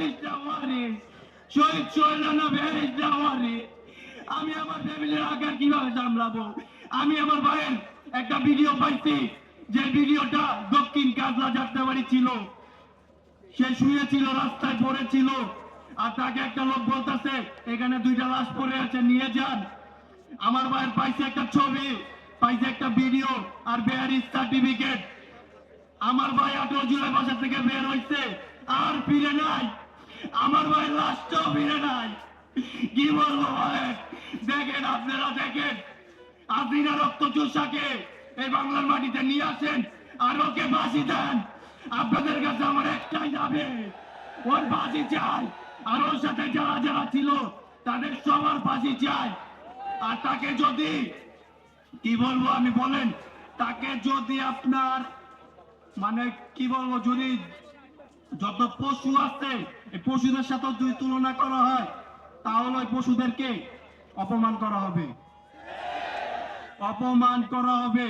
বেরিস্টা ওয়ারিস, শহীদ সোহেলানা বেরিস্টা ওয়ারিস। আমি আমার ফ্যামিলির আকার কিভাবে সামলাবো? আমি আমার ভাইয়ের একটা ভিডিও পাইছি, যে ভিডিওটা দক্ষিণ কাজলা যাত্রাবাড়ি ছিল, সে শুয়েছিল, রাস্তায় পড়েছিল, আর তাকে একটা লোক বলতেছে এখানে দুইটা লাশ পড়ে আছে, নিয়ে যান। আমার ভাইয়ের পাইছে একটা ছবি, পাইছে একটা ভিডিও আর বেয়ারিস সার্টিফিকেট। আমার ভাই 18 জুলাই বাসা থেকে বের হইছে, আর ফিরে নাই। আমার ভাই লাশটাও ফিরে নাই। কি বলবো ভাই? দেখেন, আপনারা দেখেন, হাসিনা রক্ত চোষাকে এই বাংলার মাটিতে নিয়ে আসেন আর ওকে ফাঁসি দেন। আপনাদের কাছে আমার একটাই দাবি, ওর ফাঁসি চাই, আর ওর সাথে যারা যারা ছিল তাদের সবার ফাঁসি চাই। আর তাকে যদি, কি বলবো আমি, বলেন, তাকে যদি আপনার, মানে কি বলবো, যদি যত পশু আছে এই পশুদের সাথে যদি তুলনা করা হয়, তাহলে ওই পশুদেরকে অপমান করা হবে, অপমান করা হবে।